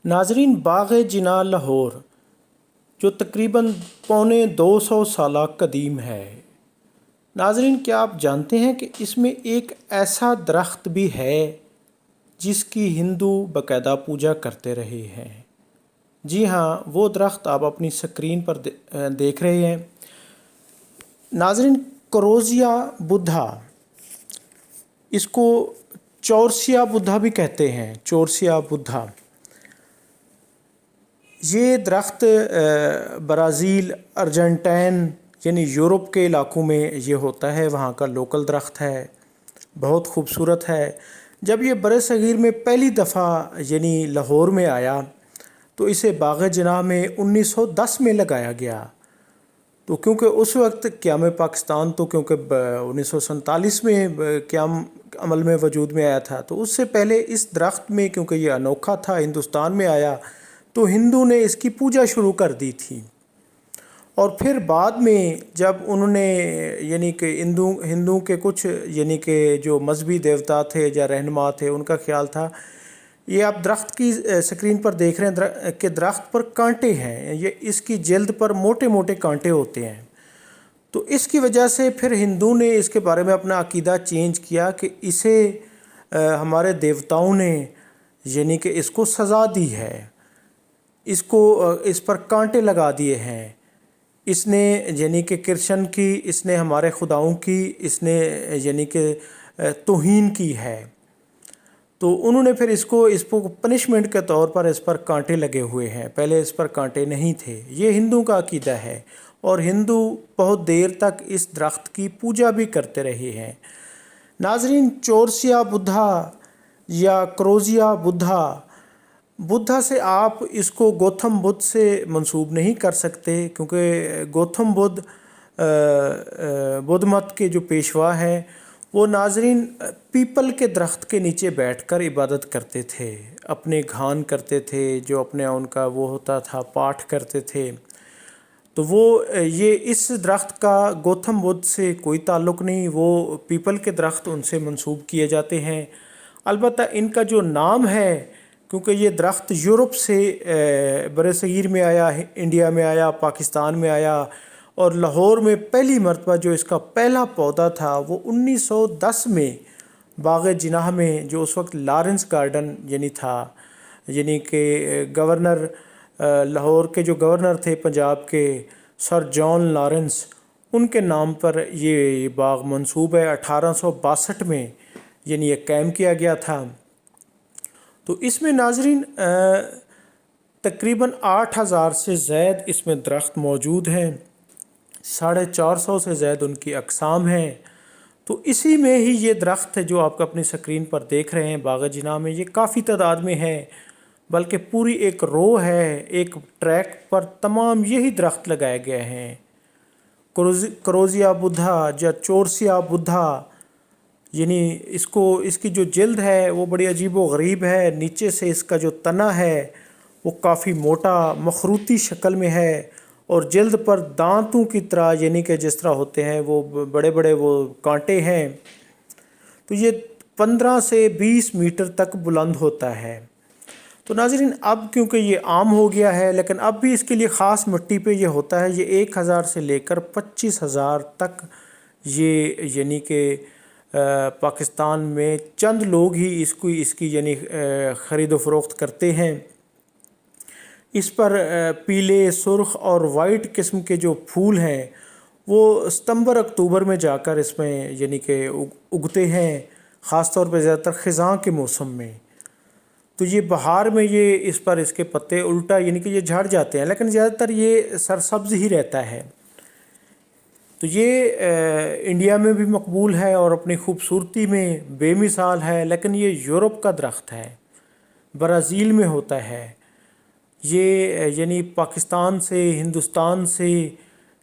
ناظرین، باغ جناح لاہور جو تقریباً 250 سالہ قدیم ہے۔ ناظرین، کیا آپ جانتے ہیں کہ اس میں ایک ایسا درخت بھی ہے جس کی ہندو باقاعدہ پوجا کرتے رہے ہیں؟ جی ہاں، وہ درخت آپ اپنی سکرین پر دیکھ رہے ہیں۔ ناظرین، کروزیا بدھا، اس کو چورسیا بدھا بھی کہتے ہیں، چورسیا بدھا۔ یہ درخت برازیل، ارجنٹائن یعنی یورپ کے علاقوں میں یہ ہوتا ہے، وہاں کا لوکل درخت ہے، بہت خوبصورت ہے۔ جب یہ بر صغیر میں پہلی دفعہ یعنی لاہور میں آیا تو اسے باغ جناح میں 1910 میں لگایا گیا۔ تو کیونکہ اس وقت قیام پاکستان تو 1947 میں قیام عمل میں وجود میں آیا تھا، تو اس سے پہلے اس درخت میں کیونکہ یہ انوکھا تھا، ہندوستان میں آیا تو ہندو نے اس کی پوجا شروع کر دی تھی۔ اور پھر بعد میں جب انہوں نے یعنی کہ ہندو کے کچھ یعنی کہ جو مذہبی دیوتا تھے یا رہنما تھے، ان کا خیال تھا، یہ آپ درخت کی سکرین پر دیکھ رہے ہیں کہ درخت پر کانٹے ہیں، یہ اس کی جلد پر موٹے موٹے کانٹے ہوتے ہیں۔ تو اس کی وجہ سے پھر ہندو نے اس کے بارے میں اپنا عقیدہ چینج کیا کہ اسے ہمارے دیوتاؤں نے یعنی کہ اس کو سزا دی ہے، اس پر کانٹے لگا دیے ہیں، اس نے یعنی کہ کرشن کی، اس نے ہمارے خداؤں کی، اس نے یعنی کہ توہین کی ہے۔ تو انہوں نے پھر اس کو پنشمنٹ کے طور پر اس پر کانٹے لگے ہوئے ہیں، پہلے اس پر کانٹے نہیں تھے۔ یہ ہندو کا عقیدہ ہے اور ہندو بہت دیر تک اس درخت کی پوجا بھی کرتے رہے ہیں۔ ناظرین، چورسیا بدھا یا کروزیا بدھا سے آپ اس کو گوتم بدھ سے منسوب نہیں کر سکتے، کیونکہ گوتم بدھ مت کے جو پیشوا ہیں وہ ناظرین پیپل کے درخت کے نیچے بیٹھ کر عبادت کرتے تھے، اپنے گھان کرتے تھے، جو اپنے ان کا وہ ہوتا تھا پاٹھ کرتے تھے۔ تو وہ یہ اس درخت کا گوتم بدھ سے کوئی تعلق نہیں، وہ پیپل کے درخت ان سے منسوب کیے جاتے ہیں۔ البتہ ان کا جو نام ہے، کیونکہ یہ درخت یورپ سے بر صغیر میں آیا، انڈیا میں آیا، پاکستان میں آیا، اور لاہور میں پہلی مرتبہ جو اس کا پہلا پودا تھا وہ 1910 میں باغ جناح میں، جو اس وقت لارنس گارڈن یعنی تھا، یعنی کہ گورنر لاہور کے جو گورنر تھے پنجاب کے، سر جان لارنس، ان کے نام پر یہ باغ منسوب ہے۔ 1862 میں یعنی یہ قائم کیا گیا تھا۔ تو اس میں ناظرین تقریباً 8000 سے زائد اس میں درخت موجود ہیں، 450 سے زائد ان کی اقسام ہیں۔ تو اسی میں ہی یہ درخت ہے جو آپ اپنی سکرین پر دیکھ رہے ہیں باغ جناح میں، یہ کافی تعداد میں ہے، بلکہ پوری ایک رو ہے، ایک ٹریک پر تمام یہی درخت لگائے گئے ہیں۔ کروزیا بدھا یا چورسیا بدھا، یعنی اس کی جو جلد ہے وہ بڑی عجیب و غریب ہے، نیچے سے اس کا جو تنا ہے وہ کافی موٹا مخروطی شکل میں ہے، اور جلد پر دانتوں کی طرح یعنی کہ جس طرح ہوتے ہیں وہ بڑے بڑے وہ کانٹے ہیں۔ تو یہ 15 سے 20 میٹر تک بلند ہوتا ہے۔ تو ناظرین، اب کیونکہ یہ عام ہو گیا ہے، لیکن اب بھی اس کے لیے خاص مٹی پہ یہ ہوتا ہے، یہ 1000 سے لے کر 25,000 تک یہ یعنی کہ پاکستان میں چند لوگ ہی اس کی یعنی خرید و فروخت کرتے ہیں۔ اس پر پیلے، سرخ اور وائٹ قسم کے جو پھول ہیں وہ ستمبر اکتوبر میں جا کر اس میں یعنی کہ اگتے ہیں، خاص طور پہ زیادہ تر خزاں کے موسم میں۔ تو یہ بہار میں اس کے پتے الٹا یعنی کہ یہ جھڑ جاتے ہیں، لیکن زیادہ تر یہ سرسبز ہی رہتا ہے۔ تو یہ انڈیا میں بھی مقبول ہے اور اپنی خوبصورتی میں بے مثال ہے، لیکن یہ یورپ کا درخت ہے، برازیل میں ہوتا ہے۔ یہ یعنی پاکستان سے، ہندوستان سے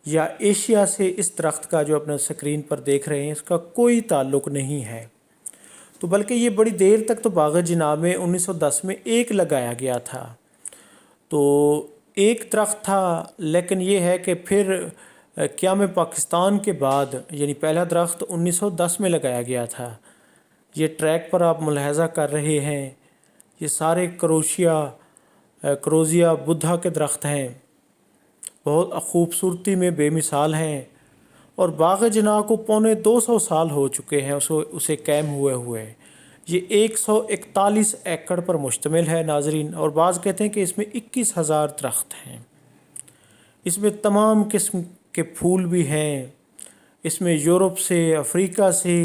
یا ایشیا سے اس درخت کا جو اپنے سکرین پر دیکھ رہے ہیں اس کا کوئی تعلق نہیں ہے۔ تو بلکہ یہ بڑی دیر تک تو باغ جناح میں 1910 میں ایک لگایا گیا تھا، تو ایک درخت تھا، لیکن یہ ہے کہ پھر قیام پاکستان کے بعد یعنی پہلا درخت 1910 میں لگایا گیا تھا۔ یہ ٹریک پر آپ ملاحظہ کر رہے ہیں، یہ سارے کروشیا کروزیا بدھا کے درخت ہیں، بہت خوبصورتی میں بے مثال ہیں، اور باغ جناح کو 250 سال ہو چکے ہیں اسے قائم ہوئے۔ یہ 141 ایکڑ پر مشتمل ہے ناظرین، اور بعض کہتے ہیں کہ اس میں 21,000 درخت ہیں۔ اس میں تمام قسم کے پھول بھی ہیں، اس میں یورپ سے، افریقہ سے،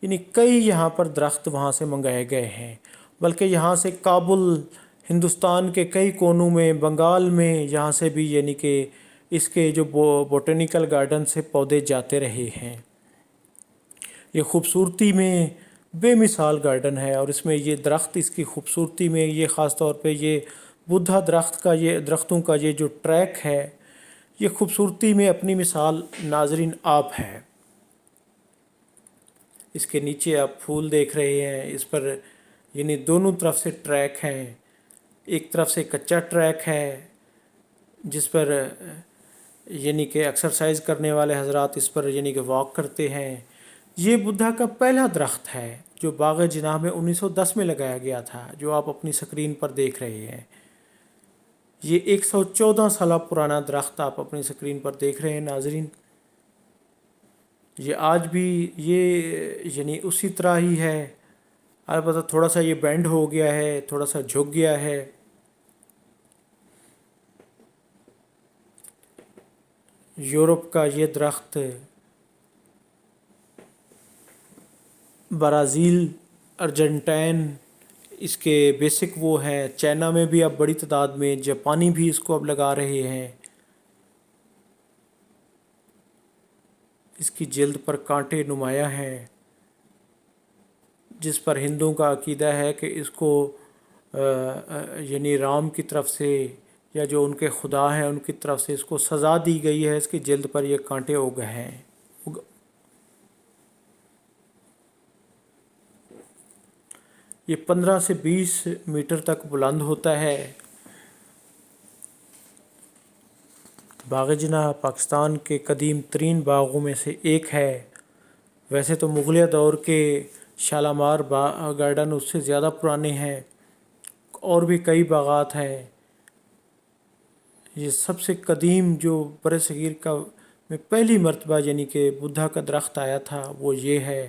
یعنی کئی یہاں پر درخت وہاں سے منگائے گئے ہیں، بلکہ یہاں سے کابل، ہندوستان کے کئی کونوں میں، بنگال میں، یہاں سے بھی یعنی کہ اس کے جو بوٹینیکل گارڈن سے پودے جاتے رہے ہیں۔ یہ خوبصورتی میں بے مثال گارڈن ہے، اور اس میں یہ درخت، اس کی خوبصورتی میں یہ خاص طور پہ یہ بدھا درختوں کا یہ جو ٹریک ہے، یہ خوبصورتی میں اپنی مثال ناظرین آپ ہے۔ اس کے نیچے آپ پھول دیکھ رہے ہیں، اس پر یعنی دونوں طرف سے ٹریک ہیں، ایک طرف سے کچا ٹریک ہے جس پر یعنی کہ ایکسرسائز کرنے والے حضرات اس پر یعنی کہ واک کرتے ہیں۔ یہ بدھا کا پہلا درخت ہے جو باغ جناح میں 1910 میں لگایا گیا تھا، جو آپ اپنی سکرین پر دیکھ رہے ہیں۔ یہ 114 سالہ پرانا درخت آپ اپنی سکرین پر دیکھ رہے ہیں ناظرین۔ یہ آج بھی یہ یعنی اسی طرح ہی ہے، البتہ تھوڑا سا یہ بینڈ ہو گیا ہے، تھوڑا سا جھک گیا ہے۔ یورپ کا یہ درخت برازیل، ارجنٹائن اس کے بیسک وہ ہے، چائنا میں بھی اب بڑی تعداد میں، جاپانی بھی اس کو اب لگا رہے ہیں۔ اس کی جلد پر کانٹے نمایاں ہیں، جس پر ہندوؤں کا عقیدہ ہے کہ اس کو یعنی رام کی طرف سے یا جو ان کے خدا ہیں ان کی طرف سے اس کو سزا دی گئی ہے، اس کی جلد پر یہ کانٹے اگ ہیں۔ یہ 15 سے 20 میٹر تک بلند ہوتا ہے۔ باغ جناح پاکستان کے قدیم ترین باغوں میں سے ایک ہے۔ ویسے تو مغلیہ دور کے شالامار گارڈن اس سے زیادہ پرانے ہیں، اور بھی کئی باغات ہیں۔ یہ سب سے قدیم جو برصغیر کا میں پہلی مرتبہ یعنی کہ بدھا کا درخت آیا تھا وہ یہ ہے،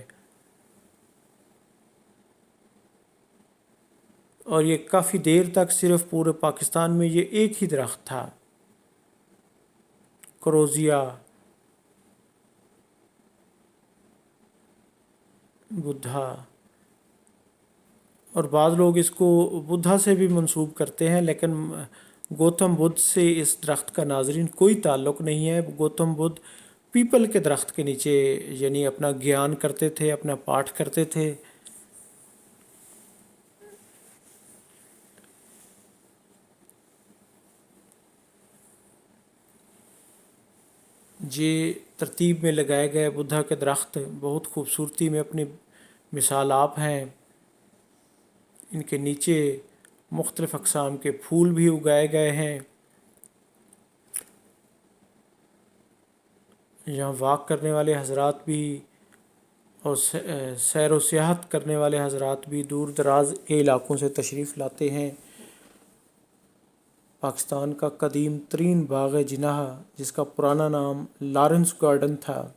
اور یہ کافی دیر تک صرف پورے پاکستان میں یہ ایک ہی درخت تھا، کروزیا بدھا۔ اور بعض لوگ اس کو بدھا سے بھی منسوب کرتے ہیں، لیکن گوتم بدھ سے اس درخت کا ناظرین کوئی تعلق نہیں ہے۔ گوتم بدھ پیپل کے درخت کے نیچے یعنی اپنا گیان کرتے تھے، اپنا پاٹھ کرتے تھے۔ یہ ترتیب میں لگائے گئے بدھا کے درخت بہت خوبصورتی میں اپنی مثال آپ ہیں۔ ان کے نیچے مختلف اقسام کے پھول بھی اگائے گئے ہیں۔ یہاں واک کرنے والے حضرات بھی اور سیر و سیاحت کرنے والے حضرات بھی دور دراز کے علاقوں سے تشریف لاتے ہیں۔ پاکستان کا قدیم ترین باغ جناح، جس کا پرانا نام لارنس گارڈن تھا،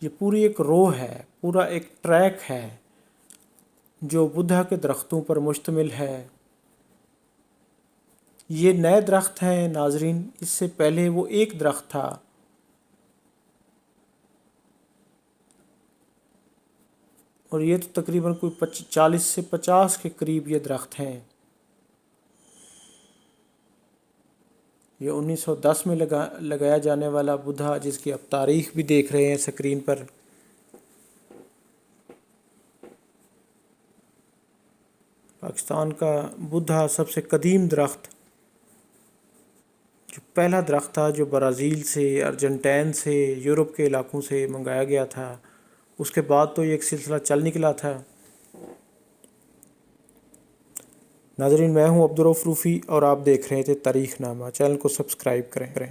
یہ پوری ایک رو ہے، پورا ایک ٹریک ہے جو بدھا کے درختوں پر مشتمل ہے۔ یہ نئے درخت ہیں ناظرین، اس سے پہلے وہ ایک درخت تھا۔ اور یہ تو تقریباً کوئی 40 سے 50 کے قریب یہ درخت ہیں۔ یہ 1910 میں لگایا جانے والا بدھا، جس کی آپ تاریخ بھی دیکھ رہے ہیں سکرین پر۔ پاکستان کا بدھا سب سے قدیم درخت، جو پہلا درخت تھا جو برازیل سے، ارجنٹائن سے، یورپ کے علاقوں سے منگایا گیا تھا۔ اس کے بعد تو یہ ایک سلسلہ چل نکلا تھا۔ ناظرین، میں ہوں عبدالرؤف روفی اور آپ دیکھ رہے تھے تاریخ نامہ۔ چینل کو سبسکرائب کریں۔